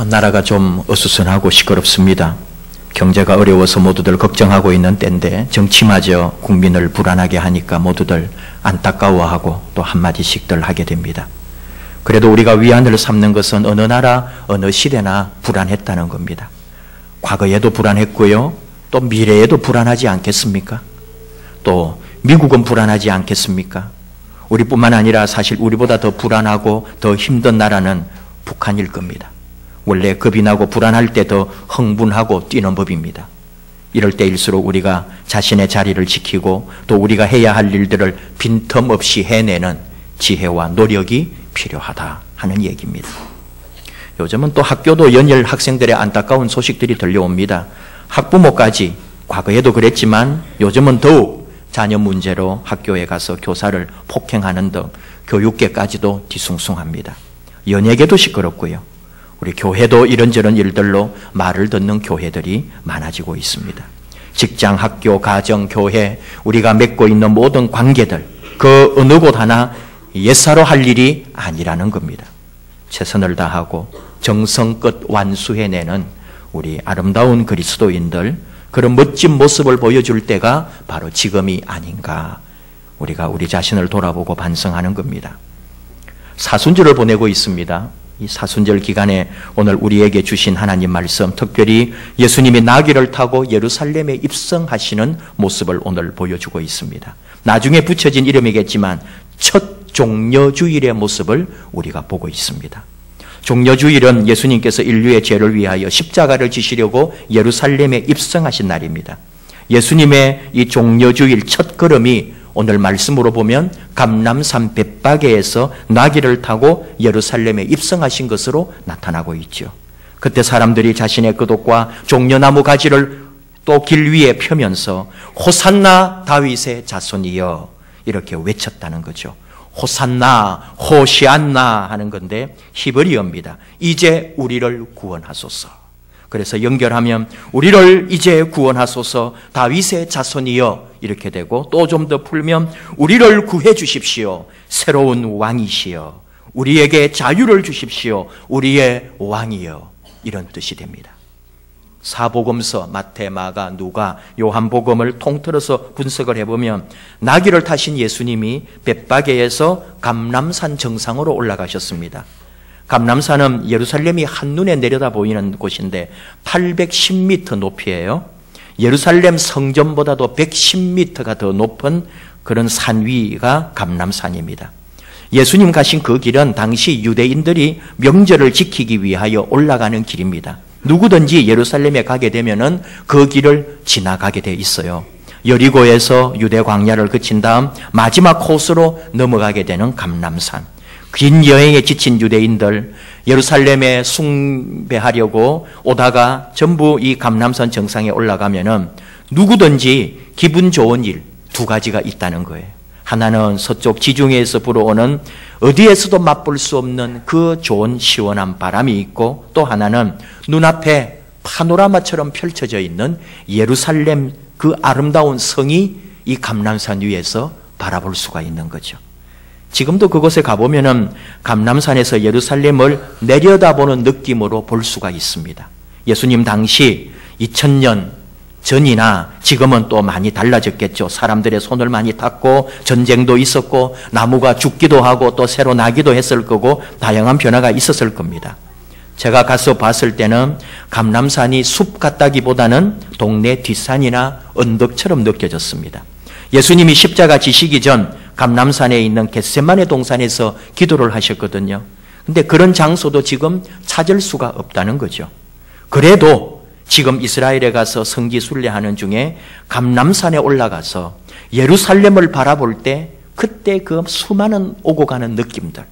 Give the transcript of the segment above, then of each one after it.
나라가 좀 어수선하고 시끄럽습니다. 경제가 어려워서 모두들 걱정하고 있는 때인데 정치마저 국민을 불안하게 하니까 모두들 안타까워하고 또 한마디씩들 하게 됩니다. 그래도 우리가 위안을 삼는 것은 어느 나라, 어느 시대나 불안했다는 겁니다. 과거에도 불안했고요. 또 미래에도 불안하지 않겠습니까? 또 미국은 불안하지 않겠습니까? 우리뿐만 아니라 사실 우리보다 더 불안하고 더 힘든 나라는 북한일 겁니다. 원래 겁이 나고 불안할 때 더 흥분하고 뛰는 법입니다. 이럴 때일수록 우리가 자신의 자리를 지키고 또 우리가 해야 할 일들을 빈틈없이 해내는 지혜와 노력이 필요하다 하는 얘기입니다. 요즘은 또 학교도 연일 학생들의 안타까운 소식들이 들려옵니다. 학부모까지 과거에도 그랬지만 요즘은 더욱 자녀 문제로 학교에 가서 교사를 폭행하는 등 교육계까지도 뒤숭숭합니다. 연예계도 시끄럽고요. 우리 교회도 이런저런 일들로 말을 듣는 교회들이 많아지고 있습니다. 직장, 학교, 가정, 교회, 우리가 맺고 있는 모든 관계들, 그 어느 곳 하나 옛사로 할 일이 아니라는 겁니다. 최선을 다하고 정성껏 완수해내는 우리 아름다운 그리스도인들, 그런 멋진 모습을 보여줄 때가 바로 지금이 아닌가. 우리가 우리 자신을 돌아보고 반성하는 겁니다. 사순절을 보내고 있습니다. 이 사순절 기간에 오늘 우리에게 주신 하나님 말씀, 특별히 예수님이 나귀를 타고 예루살렘에 입성하시는 모습을 오늘 보여주고 있습니다. 나중에 붙여진 이름이겠지만 첫 종려주일의 모습을 우리가 보고 있습니다. 종려주일은 예수님께서 인류의 죄를 위하여 십자가를 지시려고 예루살렘에 입성하신 날입니다. 예수님의 이 종려주일 첫 걸음이 오늘 말씀으로 보면 감람산 벳바게에서 나귀를 타고 예루살렘에 입성하신 것으로 나타나고 있죠. 그때 사람들이 자신의 끄덕과 종려나무 가지를 또 길 위에 펴면서 호산나 다윗의 자손이여 이렇게 외쳤다는 거죠. 호산나, 호시안나 하는 건데 히브리어입니다. 이제 우리를 구원하소서. 그래서 연결하면 우리를 이제 구원하소서 다윗의 자손이여 이렇게 되고, 또 좀 더 풀면 우리를 구해 주십시오. 새로운 왕이시여. 우리에게 자유를 주십시오. 우리의 왕이여. 이런 뜻이 됩니다. 사복음서 마태, 마가, 누가, 요한복음을 통틀어서 분석을 해보면 나귀를 타신 예수님이 벳바게에서 감람산 정상으로 올라가셨습니다. 감람산은 예루살렘이 한눈에 내려다 보이는 곳인데 810m 높이에요. 예루살렘 성전보다도 110m가 더 높은 그런 산 위가 감람산입니다. 예수님 가신 그 길은 당시 유대인들이 명절을 지키기 위하여 올라가는 길입니다. 누구든지 예루살렘에 가게 되면은 그 길을 지나가게 돼 있어요. 여리고에서 유대 광야를 거친 다음 마지막 코스로 넘어가게 되는 감람산. 긴 여행에 지친 유대인들 예루살렘에 숭배하려고 오다가 전부 이 감람산 정상에 올라가면은 누구든지 기분 좋은 일 두 가지가 있다는 거예요. 하나는 서쪽 지중해에서 불어오는 어디에서도 맛볼 수 없는 그 좋은 시원한 바람이 있고, 또 하나는 눈앞에 파노라마처럼 펼쳐져 있는 예루살렘 그 아름다운 성이 이 감람산 위에서 바라볼 수가 있는 거죠. 지금도 그곳에 가보면은 감람산에서 예루살렘을 내려다보는 느낌으로 볼 수가 있습니다. 예수님 당시 2000년 전이나 지금은 또 많이 달라졌겠죠. 사람들의 손을 많이 탔고 전쟁도 있었고 나무가 죽기도 하고 또 새로 나기도 했을 거고 다양한 변화가 있었을 겁니다. 제가 가서 봤을 때는 감람산이 숲 같다기보다는 동네 뒷산이나 언덕처럼 느껴졌습니다. 예수님이 십자가 지시기 전 감람산에 있는 겟세마네 동산에서 기도를 하셨거든요. 근데 그런 장소도 지금 찾을 수가 없다는 거죠. 그래도 지금 이스라엘에 가서 성지 순례하는 중에 감람산에 올라가서 예루살렘을 바라볼 때 그때 그 수많은 오고 가는 느낌들,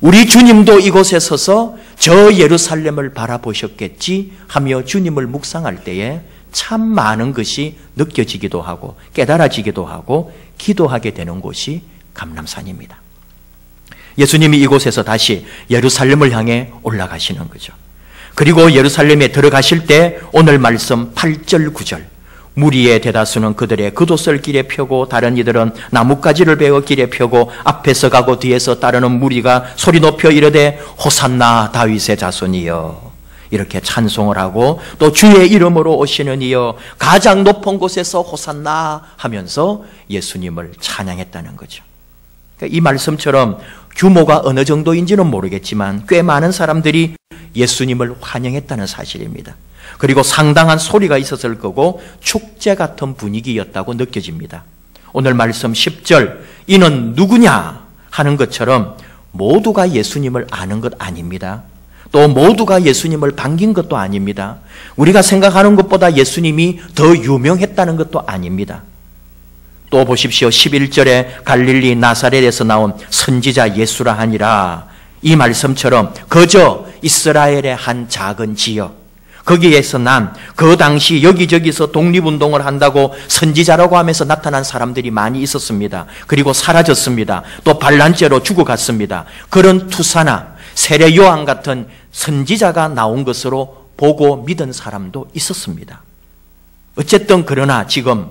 우리 주님도 이곳에 서서 저 예루살렘을 바라보셨겠지 하며 주님을 묵상할 때에 참 많은 것이 느껴지기도 하고 깨달아지기도 하고 기도하게 되는 곳이 감람산입니다. 예수님이 이곳에서 다시 예루살렘을 향해 올라가시는 거죠. 그리고 예루살렘에 들어가실 때 오늘 말씀 8절 9절 무리의 대다수는 그들의 겉옷을 길에 펴고 다른 이들은 나뭇가지를 베어 길에 펴고 앞에서 가고 뒤에서 따르는 무리가 소리 높여 이르되 호산나 다윗의 자손이여 이렇게 찬송을 하고 또 주의 이름으로 오시는 이여 가장 높은 곳에서 호산나 하면서 예수님을 찬양했다는 거죠. 그러니까 이 말씀처럼 규모가 어느 정도인지는 모르겠지만 꽤 많은 사람들이 예수님을 환영했다는 사실입니다. 그리고 상당한 소리가 있었을 거고 축제 같은 분위기였다고 느껴집니다. 오늘 말씀 10절 이는 누구냐 하는 것처럼 모두가 예수님을 아는 것 아닙니다. 또 모두가 예수님을 반긴 것도 아닙니다. 우리가 생각하는 것보다 예수님이 더 유명했다는 것도 아닙니다. 또 보십시오. 11절에 갈릴리 나사렛에서 나온 선지자 예수라 하니라. 이 말씀처럼 그저 이스라엘의 한 작은 지역, 거기에서 난 그 당시 여기저기서 독립운동을 한다고 선지자라고 하면서 나타난 사람들이 많이 있었습니다. 그리고 사라졌습니다. 또 반란죄로 죽어갔습니다. 그런 투사나 세례 요한 같은 선지자가 나온 것으로 보고 믿은 사람도 있었습니다. 어쨌든 그러나 지금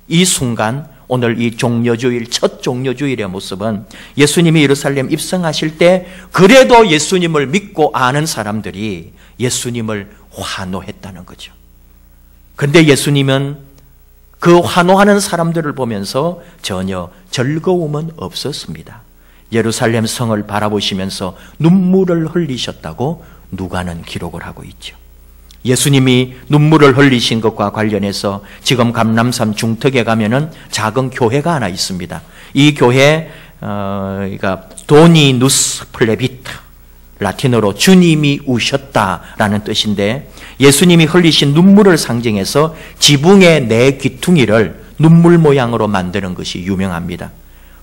이 순간 오늘 이 종려주일, 첫 종려주일의 모습은 예수님이 예루살렘 입성하실 때 그래도 예수님을 믿고 아는 사람들이 예수님을 환호했다는 거죠. 그런데 예수님은 그 환호하는 사람들을 보면서 전혀 즐거움은 없었습니다. 예루살렘 성을 바라보시면서 눈물을 흘리셨다고 누가는 기록을 하고 있죠. 예수님이 눈물을 흘리신 것과 관련해서 지금 감람산 중턱에 가면은 작은 교회가 하나 있습니다. 이 교회, 도니 누스 플레비트, 라틴어로 주님이 우셨다라는 뜻인데 예수님이 흘리신 눈물을 상징해서 지붕의 네 귀퉁이를 눈물 모양으로 만드는 것이 유명합니다.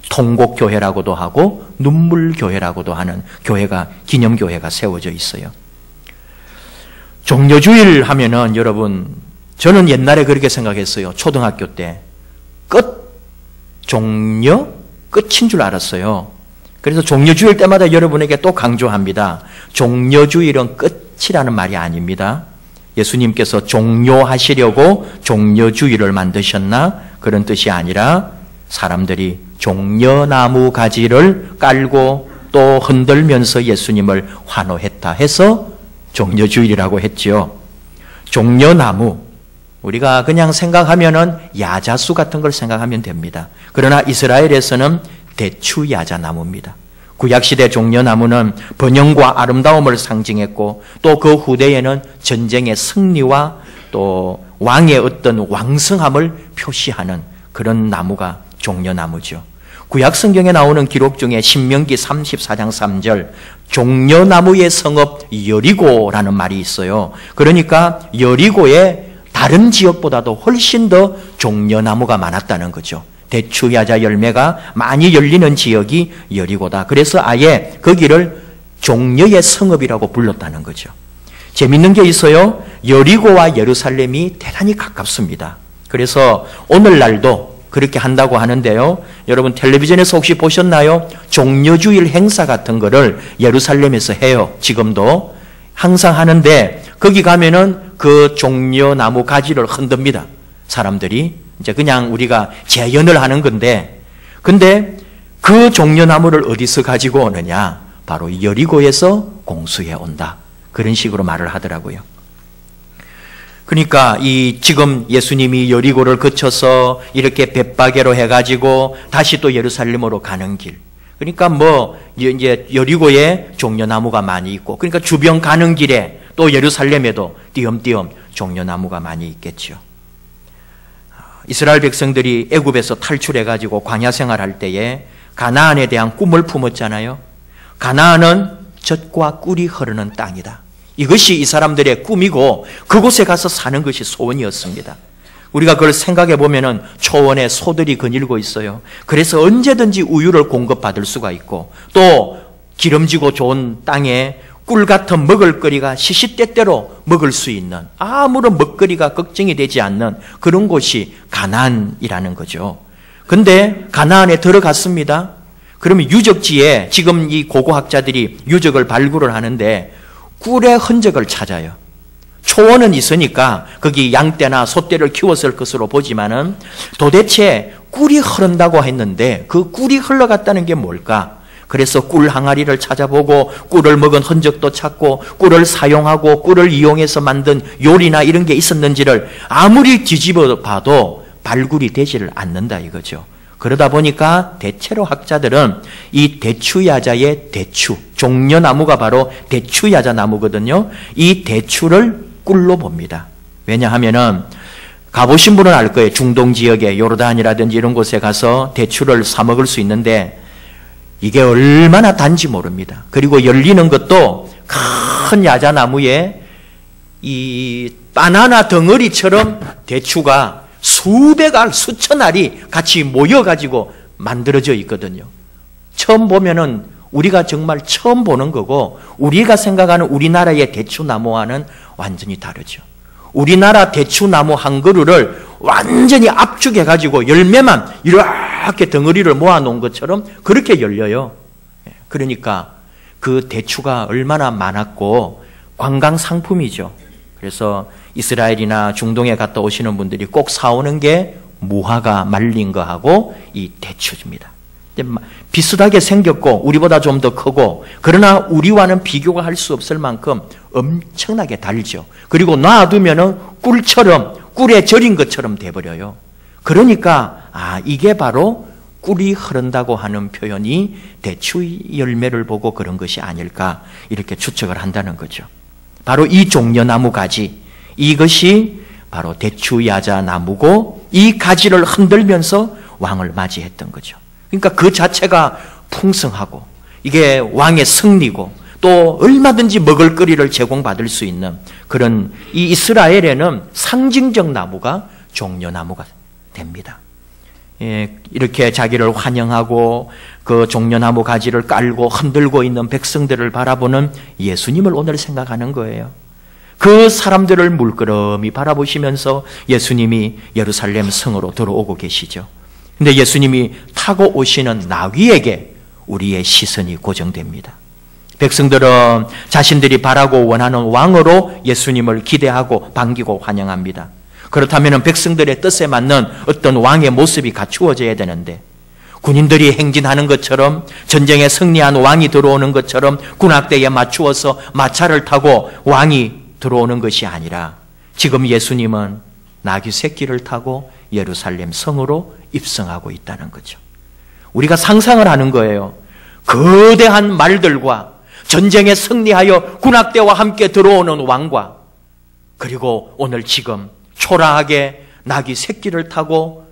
통곡교회라고도 하고 눈물교회라고도 하는 교회가, 기념교회가 세워져 있어요. 종려주일 하면은 여러분, 저는 옛날에 그렇게 생각했어요. 초등학교 때. 종려? 끝인 줄 알았어요. 그래서 종려주일 때마다 여러분에게 또 강조합니다. 종려주일은 끝이라는 말이 아닙니다. 예수님께서 종료하시려고 종려주일을 만드셨나? 그런 뜻이 아니라 사람들이 종려나무 가지를 깔고 또 흔들면서 예수님을 환호했다 해서 종려주일이라고 했지요. 종려나무, 우리가 그냥 생각하면은 야자수 같은 걸 생각하면 됩니다. 그러나 이스라엘에서는 대추야자나무입니다. 구약시대 종려나무는 번영과 아름다움을 상징했고 또 그 후대에는 전쟁의 승리와 또 왕의 어떤 왕성함을 표시하는 그런 나무가 종려나무죠. 구약 성경에 나오는 기록 중에 신명기 34장 3절 종려나무의 성읍 여리고라는 말이 있어요. 그러니까 여리고의 다른 지역보다도 훨씬 더 종려나무가 많았다는 거죠. 대추야자 열매가 많이 열리는 지역이 여리고다. 그래서 아예 거기를 종려의 성읍이라고 불렀다는 거죠. 재밌는 게 있어요. 여리고와 예루살렘이 대단히 가깝습니다. 그래서 오늘날도 그렇게 한다고 하는데요. 여러분 텔레비전에서 혹시 보셨나요? 종려주일 행사 같은 거를 예루살렘에서 해요. 지금도 항상 하는데 거기 가면은 그 종려나무 가지를 흔듭니다. 사람들이 이제 그냥 우리가 재연을 하는 건데, 근데 그 종려나무를 어디서 가지고 오느냐? 바로 여리고에서 공수해 온다. 그런 식으로 말을 하더라고요. 그러니까 지금 예수님이 여리고를 거쳐서 이렇게 벳바게로 해가지고 다시 또 예루살렘으로 가는 길. 그러니까 이제 여리고에 종려나무가 많이 있고, 그러니까 주변 가는 길에 또 예루살렘에도 띄엄띄엄 종려나무가 많이 있겠죠. 이스라엘 백성들이 애굽에서 탈출해가지고 광야 생활할 때에 가나안에 대한 꿈을 품었잖아요. 가나안은 젖과 꿀이 흐르는 땅이다. 이것이 이 사람들의 꿈이고 그곳에 가서 사는 것이 소원이었습니다. 우리가 그걸 생각해 보면은 초원에 소들이 거닐고 있어요. 그래서 언제든지 우유를 공급받을 수가 있고 또 기름지고 좋은 땅에 꿀 같은 먹을거리가 시시때때로 먹을 수 있는 아무런 먹거리가 걱정이 되지 않는 그런 곳이 가나안이라는 거죠. 근데 가나안에 들어갔습니다. 그러면 유적지에 지금 이 고고학자들이 유적을 발굴을 하는데 꿀의 흔적을 찾아요. 초원은 있으니까 거기 양떼나 소떼를 키웠을 것으로 보지만은 도대체 꿀이 흐른다고 했는데 그 꿀이 흘러갔다는 게 뭘까? 그래서 꿀 항아리를 찾아보고 꿀을 먹은 흔적도 찾고 꿀을 사용하고 꿀을 이용해서 만든 요리나 이런 게 있었는지를 아무리 뒤집어 봐도 발굴이 되지를 않는다 이거죠. 그러다 보니까 대체로 학자들은 이 대추야자의 대추, 종려나무가 바로 대추야자 나무거든요. 이 대추를 꿀로 봅니다. 왜냐하면은 가보신 분은 알 거예요. 중동 지역에 요르단이라든지 이런 곳에 가서 대추를 사 먹을 수 있는데 이게 얼마나 단지 모릅니다. 그리고 열리는 것도 큰 야자나무에 이 바나나 덩어리처럼 대추가 수백 알, 수천 알이 같이 모여가지고 만들어져 있거든요. 처음 보면은 우리가 정말 처음 보는 거고 우리가 생각하는 우리나라의 대추나무와는 완전히 다르죠. 우리나라 대추나무 한 그루를 완전히 압축해가지고 열매만 이렇게 덩어리를 모아놓은 것처럼 그렇게 열려요. 그러니까 그 대추가 얼마나 많았고 관광 상품이죠. 그래서 이스라엘이나 중동에 갔다 오시는 분들이 꼭 사오는 게 무화과 말린 거하고 이 대추입니다. 비슷하게 생겼고 우리보다 좀 더 크고 그러나 우리와는 비교가 할 수 없을 만큼 엄청나게 달죠. 그리고 놔두면은 꿀처럼 꿀에 절인 것처럼 돼버려요. 그러니까 이게 바로 꿀이 흐른다고 하는 표현이 대추 열매를 보고 그런 것이 아닐까 이렇게 추측을 한다는 거죠. 바로 이 종려나무 가지, 이것이 바로 대추야자 나무고 이 가지를 흔들면서 왕을 맞이했던 거죠. 그러니까 그 자체가 풍성하고 이게 왕의 승리고 또 얼마든지 먹을거리를 제공받을 수 있는 그런 이 이스라엘에는 상징적 나무가 종려나무가 됩니다. 이렇게 자기를 환영하고 그 종려나무 가지를 깔고 흔들고 있는 백성들을 바라보는 예수님을 오늘 생각하는 거예요. 그 사람들을 물끄러미 바라보시면서 예수님이 예루살렘 성으로 들어오고 계시죠. 근데 예수님이 타고 오시는 나귀에게 우리의 시선이 고정됩니다. 백성들은 자신들이 바라고 원하는 왕으로 예수님을 기대하고 반기고 환영합니다. 그렇다면 백성들의 뜻에 맞는 어떤 왕의 모습이 갖추어져야 되는데 군인들이 행진하는 것처럼 전쟁에 승리한 왕이 들어오는 것처럼 군악대에 맞추어서 마차를 타고 왕이 들어오는 것이 아니라 지금 예수님은 나귀 새끼를 타고 예루살렘 성으로 입성하고 있다는 거죠. 우리가 상상을 하는 거예요. 거대한 말들과 전쟁에 승리하여 군악대와 함께 들어오는 왕과 그리고 오늘 지금 초라하게 나귀 새끼를 타고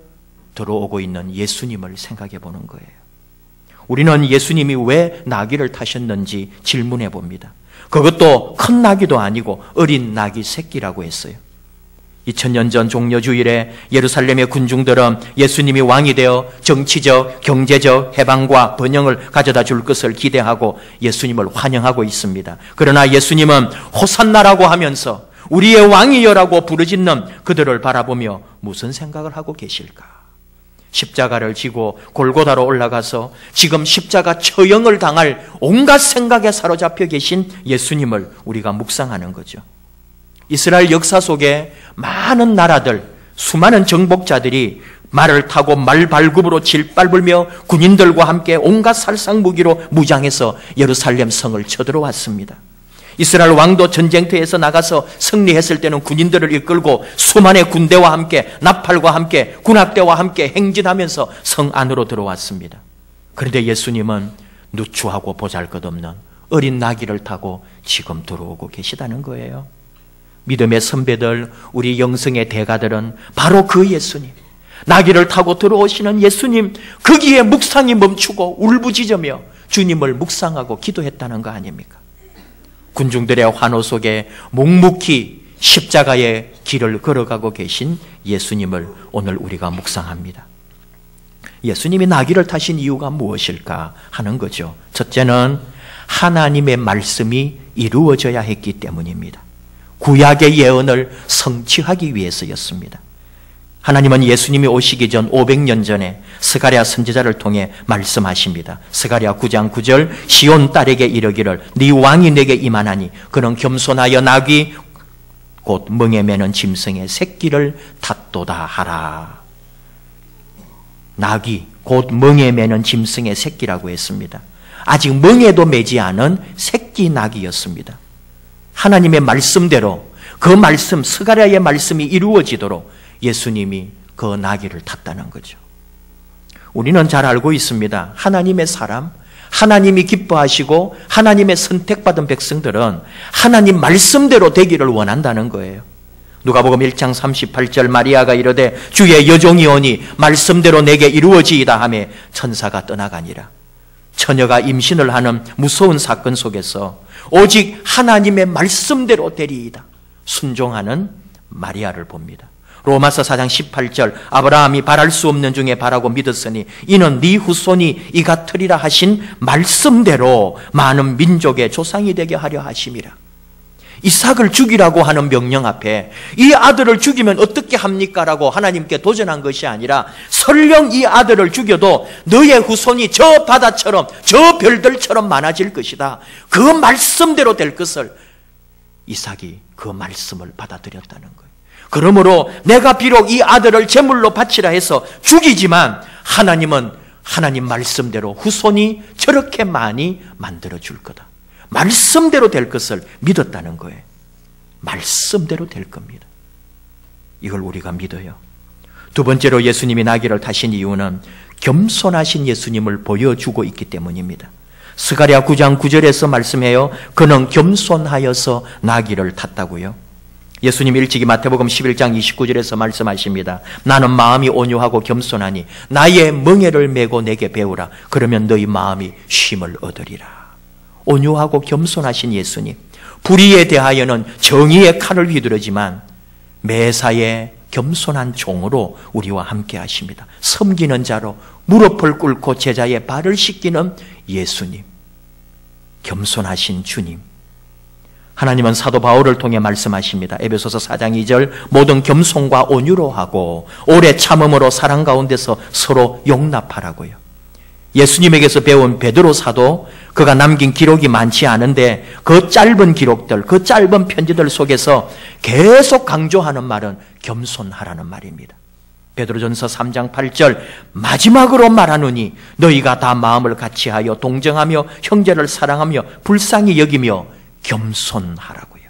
들어오고 있는 예수님을 생각해 보는 거예요. 우리는 예수님이 왜 나귀를 타셨는지 질문해 봅니다. 그것도 큰 나귀도 아니고 어린 나귀 새끼라고 했어요. 2000년 전 종려주일에 예루살렘의 군중들은 예수님이 왕이 되어 정치적, 경제적 해방과 번영을 가져다 줄 것을 기대하고 예수님을 환영하고 있습니다. 그러나 예수님은 호산나라고 하면서 우리의 왕이여라고 부르짖는 그들을 바라보며 무슨 생각을 하고 계실까? 십자가를 지고 골고다로 올라가서 지금 십자가 처형을 당할 온갖 생각에 사로잡혀 계신 예수님을 우리가 묵상하는 거죠. 이스라엘 역사 속에 많은 나라들, 수많은 정복자들이 말을 타고 말발굽으로 질밟으며 군인들과 함께 온갖 살상무기로 무장해서 예루살렘 성을 쳐들어왔습니다. 이스라엘 왕도 전쟁터에서 나가서 승리했을 때는 군인들을 이끌고 수만의 군대와 함께 나팔과 함께 군악대와 함께 행진하면서 성 안으로 들어왔습니다. 그런데 예수님은 누추하고 보잘것없는 어린 나귀를 타고 지금 들어오고 계시다는 거예요. 믿음의 선배들, 우리 영성의 대가들은 바로 그 예수님, 나귀를 타고 들어오시는 예수님, 거기에 묵상이 멈추고 울부짖으며 주님을 묵상하고 기도했다는 거 아닙니까? 군중들의 환호 속에 묵묵히 십자가의 길을 걸어가고 계신 예수님을 오늘 우리가 묵상합니다. 예수님이 나귀를 타신 이유가 무엇일까 하는 거죠. 첫째는 하나님의 말씀이 이루어져야 했기 때문입니다. 구약의 예언을 성취하기 위해서였습니다. 하나님은 예수님이 오시기 전 500년 전에 스가랴 선지자를 통해 말씀하십니다. 스가랴 9장 9절 시온 딸에게 이르기를 네 왕이 내게 임하나니 그는 겸손하여 나귀 곧 멍에 매는 짐승의 새끼를 탔도다 하라. 나귀 곧 멍에 매는 짐승의 새끼라고 했습니다. 아직 멍에도 매지 않은 새끼 낙이었습니다. 하나님의 말씀대로 그 말씀, 스가랴의 말씀이 이루어지도록 예수님이 그 나귀를 탔다는 거죠. 우리는 잘 알고 있습니다. 하나님의 사람, 하나님이 기뻐하시고 하나님의 선택받은 백성들은 하나님 말씀대로 되기를 원한다는 거예요. 누가복음 1장 38절 마리아가 이르되 주의 여종이오니 말씀대로 내게 이루어지이다 하며 천사가 떠나가니라. 처녀가 임신을 하는 무서운 사건 속에서 오직 하나님의 말씀대로 되리이다 순종하는 마리아를 봅니다. 로마서 4장 18절 아브라함이 바랄 수 없는 중에 바라고 믿었으니 이는 네 후손이 이 같으리라 하신 말씀대로 많은 민족의 조상이 되게 하려 하심이라. 이삭을 죽이라고 하는 명령 앞에 이 아들을 죽이면 어떻게 합니까? 라고 하나님께 도전한 것이 아니라 설령 이 아들을 죽여도 너의 후손이 저 바다처럼 저 별들처럼 많아질 것이다. 그 말씀대로 될 것을 이삭이 그 말씀을 받아들였다는 거예요. 그러므로 내가 비록 이 아들을 제물로 바치라 해서 죽이지만 하나님은 하나님 말씀대로 후손이 저렇게 많이 만들어줄 거다. 말씀대로 될 것을 믿었다는 거예요. 말씀대로 될 겁니다. 이걸 우리가 믿어요. 두 번째로 예수님이 나귀를 타신 이유는 겸손하신 예수님을 보여주고 있기 때문입니다. 스가랴 9장 9절에서 말씀해요. 그는 겸손하여서 나귀를 탔다고요. 예수님 일찍이 마태복음 11장 29절에서 말씀하십니다. 나는 마음이 온유하고 겸손하니 나의 멍에를 메고 내게 배우라. 그러면 너희 마음이 쉼을 얻으리라. 온유하고 겸손하신 예수님, 불의에 대하여는 정의의 칼을 휘두르지만 매사에 겸손한 종으로 우리와 함께 하십니다. 섬기는 자로 무릎을 꿇고 제자의 발을 씻기는 예수님, 겸손하신 주님. 하나님은 사도 바울을 통해 말씀하십니다. 에베소서 4장 2절 모든 겸손과 온유로 하고 오래 참음으로 사랑 가운데서 서로 용납하라고요. 예수님에게서 배운 베드로 사도 그가 남긴 기록이 많지 않은데 그 짧은 기록들, 그 짧은 편지들 속에서 계속 강조하는 말은 겸손하라는 말입니다. 베드로전서 3장 8절 마지막으로 말하노니 너희가 다 마음을 같이하여 동정하며 형제를 사랑하며 불쌍히 여기며 겸손하라고요.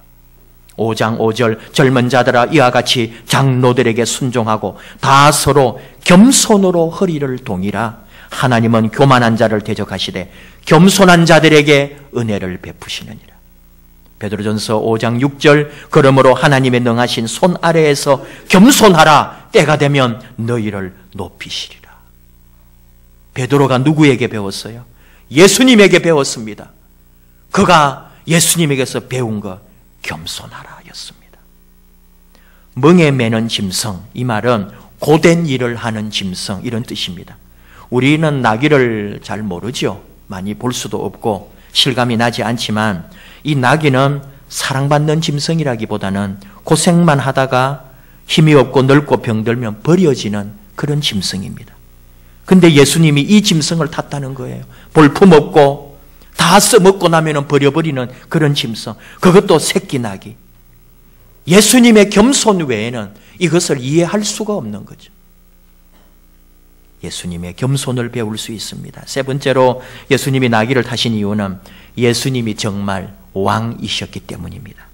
5장 5절 젊은 자들아 이와 같이 장로들에게 순종하고 다 서로 겸손으로 허리를 동이라. 하나님은 교만한 자를 대적하시되 겸손한 자들에게 은혜를 베푸시느니라. 베드로전서 5장 6절 그러므로 하나님의 능하신 손 아래에서 겸손하라. 때가 되면 너희를 높이시리라. 베드로가 누구에게 배웠어요? 예수님에게 배웠습니다. 그가 예수님에게서 배운 것 겸손하라 였습니다. 멍에 매는 짐승, 이 말은 고된 일을 하는 짐승 이런 뜻입니다. 우리는 나귀를 잘 모르죠. 많이 볼 수도 없고 실감이 나지 않지만 이 나귀는 사랑받는 짐승이라기보다는 고생만 하다가 힘이 없고 늙고 병들면 버려지는 그런 짐승입니다. 근데 예수님이 이 짐승을 탔다는 거예요. 볼품 없고 다 써먹고 나면 버려버리는 그런 짐승. 그것도 새끼 나귀. 예수님의 겸손 외에는 이것을 이해할 수가 없는 거죠. 예수님의 겸손을 배울 수 있습니다. 세 번째로 예수님이 나귀를 타신 이유는 예수님이 정말 왕이셨기 때문입니다.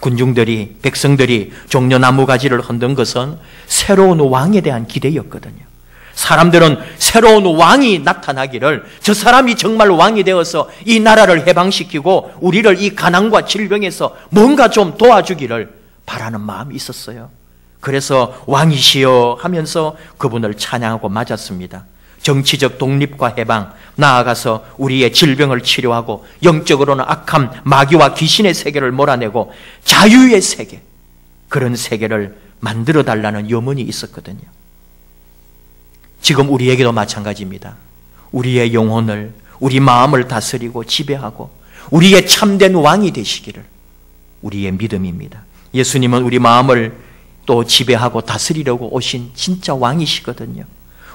군중들이, 백성들이 종려나무 가지를 흔든 것은 새로운 왕에 대한 기대였거든요. 사람들은 새로운 왕이 나타나기를, 저 사람이 정말 왕이 되어서 이 나라를 해방시키고 우리를 이 가난과 질병에서 뭔가 좀 도와주기를 바라는 마음이 있었어요. 그래서 왕이시여 하면서 그분을 찬양하고 맞았습니다. 정치적 독립과 해방, 나아가서 우리의 질병을 치료하고 영적으로는 악함, 마귀와 귀신의 세계를 몰아내고 자유의 세계, 그런 세계를 만들어달라는 염원이 있었거든요. 지금 우리에게도 마찬가지입니다. 우리의 영혼을, 우리 마음을 다스리고 지배하고 우리의 참된 왕이 되시기를 우리의 믿음입니다. 예수님은 우리 마음을 또 지배하고 다스리려고 오신 진짜 왕이시거든요.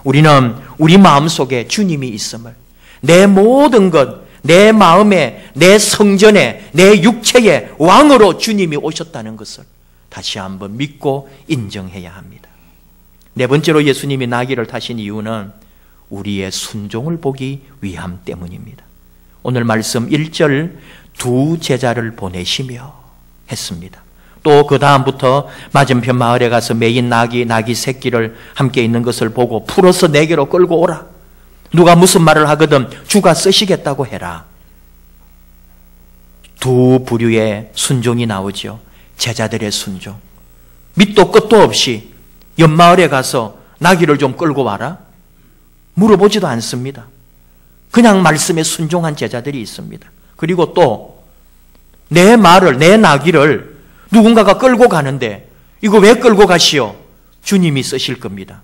우리는 우리 마음속에 주님이 있음을, 내 모든 것, 내 마음에, 내 성전에, 내 육체에 왕으로 주님이 오셨다는 것을 다시 한번 믿고 인정해야 합니다. 네 번째로 예수님이 나귀를 타신 이유는 우리의 순종을 보기 위함 때문입니다. 오늘 말씀 1절 두 제자를 보내시며 했습니다. 또 그 다음부터 맞은편 마을에 가서 매인 나귀 새끼를 함께 있는 것을 보고 풀어서 내게로 끌고 오라. 누가 무슨 말을 하거든 주가 쓰시겠다고 해라. 두 부류의 순종이 나오죠. 제자들의 순종. 밑도 끝도 없이 옆마을에 가서 나귀를 좀 끌고 와라. 물어보지도 않습니다. 그냥 말씀에 순종한 제자들이 있습니다. 그리고 또 내 말을, 내 나귀를 누군가가 끌고 가는데 이거 왜 끌고 가시오? 주님이 쓰실 겁니다.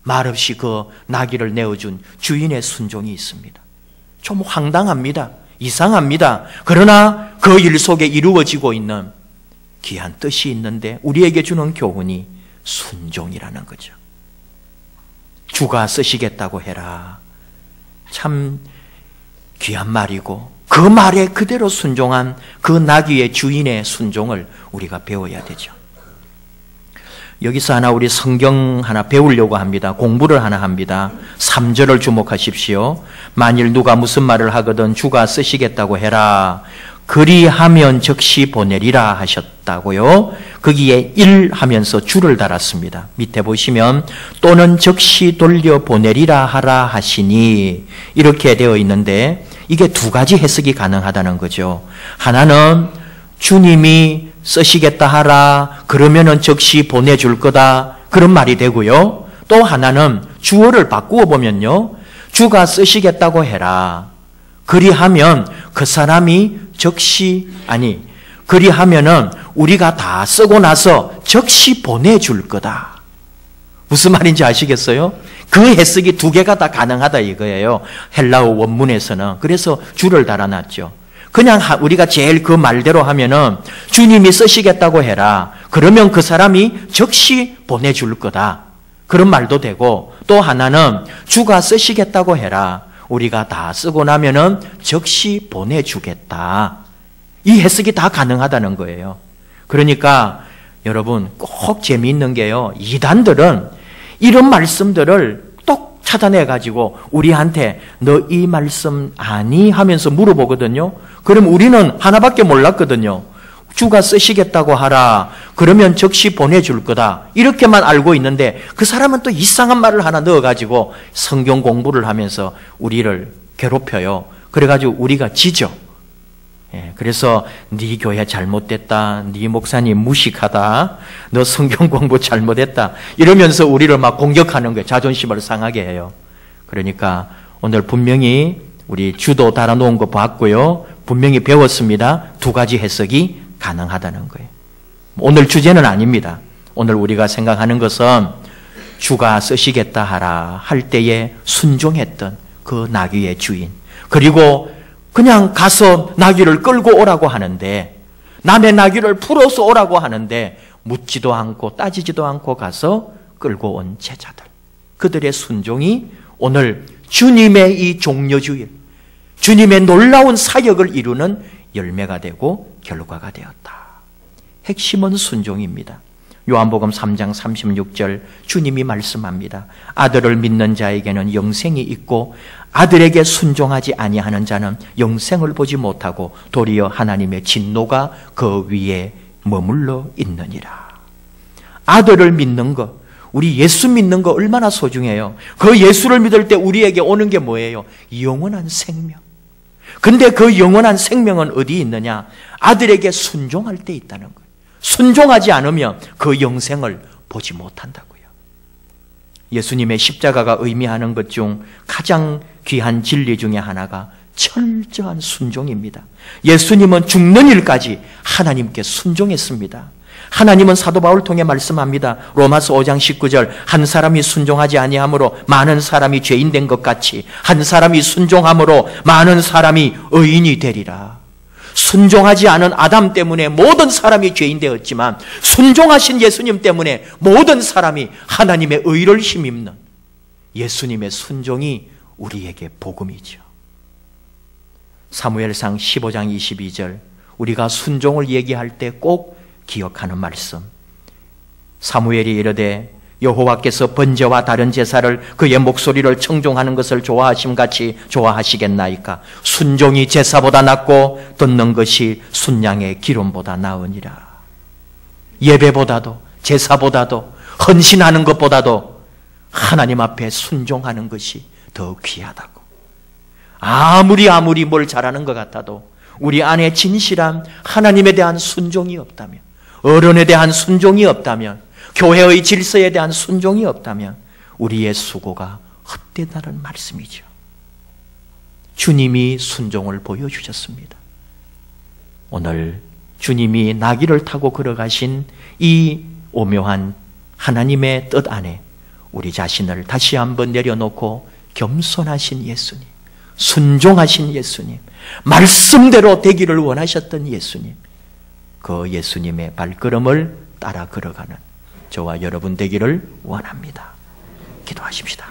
말없이 그 나귀를 내어준 주인의 순종이 있습니다. 좀 황당합니다. 이상합니다. 그러나 그 일 속에 이루어지고 있는 귀한 뜻이 있는데 우리에게 주는 교훈이 순종이라는 거죠. 주가 쓰시겠다고 해라. 참 귀한 말이고 그 말에 그대로 순종한 그 나귀의 주인의 순종을 우리가 배워야 되죠. 여기서 하나 우리 성경 하나 배우려고 합니다. 공부를 하나 합니다. 3절을 주목하십시오. 만일 누가 무슨 말을 하거든 주가 쓰시겠다고 해라. 그리하면 즉시 보내리라 하셨다고요. 거기에 1 하면서 줄을 달았습니다. 밑에 보시면 또는 즉시 돌려 보내리라 하라 하시니 이렇게 되어 있는데 이게 두 가지 해석이 가능하다는 거죠. 하나는 주님이 쓰시겠다 하라 그러면은 즉시 보내줄 거다 그런 말이 되고요. 또 하나는 주어를 바꾸어 보면요. 주가 쓰시겠다고 해라. 그리하면 그 사람이 즉시 그리하면은 우리가 다 쓰고 나서 즉시 보내줄 거다. 무슨 말인지 아시겠어요? 그 해석이 두 개가 다 가능하다 이거예요. 헬라어 원문에서는. 그래서 줄을 달아놨죠. 그냥 우리가 제일 그 말대로 하면은 주님이 쓰시겠다고 해라. 그러면 그 사람이 즉시 보내줄 거다. 그런 말도 되고 또 하나는 주가 쓰시겠다고 해라. 우리가 다 쓰고 나면은 즉시 보내주겠다. 이 해석이 다 가능하다는 거예요. 그러니까 여러분 꼭 재미있는 게요. 이단들은 이런 말씀들을 똑 찾아내가지고 우리한테 너 이 말씀 아니? 하면서 물어보거든요. 그럼 우리는 하나밖에 몰랐거든요. 주가 쓰시겠다고 하라. 그러면 즉시 보내줄 거다. 이렇게만 알고 있는데 그 사람은 또 이상한 말을 하나 넣어가지고 성경 공부를 하면서 우리를 괴롭혀요. 그래가지고 우리가 지죠. 그래서 네 교회 잘못됐다. 네 목사님 무식하다. 너 성경 공부 잘못했다. 이러면서 우리를 막 공격하는 거예요. 자존심을 상하게 해요. 그러니까 오늘 분명히 우리 주도 달아놓은 거 봤고요. 분명히 배웠습니다. 두 가지 해석이 가능하다는 거예요. 오늘 주제는 아닙니다. 오늘 우리가 생각하는 것은 주가 쓰시겠다 하라 할 때에 순종했던 그 나귀의 주인, 그리고 그냥 가서 나귀를 끌고 오라고 하는데 남의 나귀를 풀어서 오라고 하는데 묻지도 않고 따지지도 않고 가서 끌고 온 제자들, 그들의 순종이 오늘 주님의 이 종려주일, 주님의 놀라운 사역을 이루는 열매가 되고 결과가 되었다. 핵심은 순종입니다. 요한복음 3장 36절 주님이 말씀합니다. 아들을 믿는 자에게는 영생이 있고 아들에게 순종하지 아니하는 자는 영생을 보지 못하고 도리어 하나님의 진노가 그 위에 머물러 있느니라. 아들을 믿는 것, 우리 예수 믿는 거 얼마나 소중해요. 그 예수를 믿을 때 우리에게 오는 게 뭐예요? 영원한 생명. 근데 그 영원한 생명은 어디 있느냐? 아들에게 순종할 때 있다는 거예요. 순종하지 않으면 그 영생을 보지 못한다고요. 예수님의 십자가가 의미하는 것 중 가장 귀한 진리 중에 하나가 철저한 순종입니다. 예수님은 죽는 일까지 하나님께 순종했습니다. 하나님은 사도 바울 통해 말씀합니다. 로마서 5장 19절 한 사람이 순종하지 아니함으로 많은 사람이 죄인 된 것 같이 한 사람이 순종함으로 많은 사람이 의인이 되리라. 순종하지 않은 아담 때문에 모든 사람이 죄인 되었지만 순종하신 예수님 때문에 모든 사람이 하나님의 의를 힘입는 예수님의 순종이 우리에게 복음이죠. 사무엘상 15장 22절 우리가 순종을 얘기할 때 꼭 기억하는 말씀. 사무엘이 이르되 여호와께서 번제와 다른 제사를 그의 목소리를 청종하는 것을 좋아하심같이 좋아하시겠나이까? 순종이 제사보다 낫고 듣는 것이 순양의 기름보다 나으니라. 예배보다도 제사보다도 헌신하는 것보다도 하나님 앞에 순종하는 것이 더 귀하다고. 아무리 뭘 잘하는 것 같아도 우리 안에 진실한 하나님에 대한 순종이 없다면, 어른에 대한 순종이 없다면, 교회의 질서에 대한 순종이 없다면 우리의 수고가 헛되다는 말씀이죠. 주님이 순종을 보여주셨습니다. 오늘 주님이 나귀를 타고 걸어가신 이 오묘한 하나님의 뜻 안에 우리 자신을 다시 한번 내려놓고 겸손하신 예수님, 순종하신 예수님, 말씀대로 되기를 원하셨던 예수님, 그 예수님의 발걸음을 따라 걸어가는 저와 여러분 되기를 원합니다. 기도하십시다.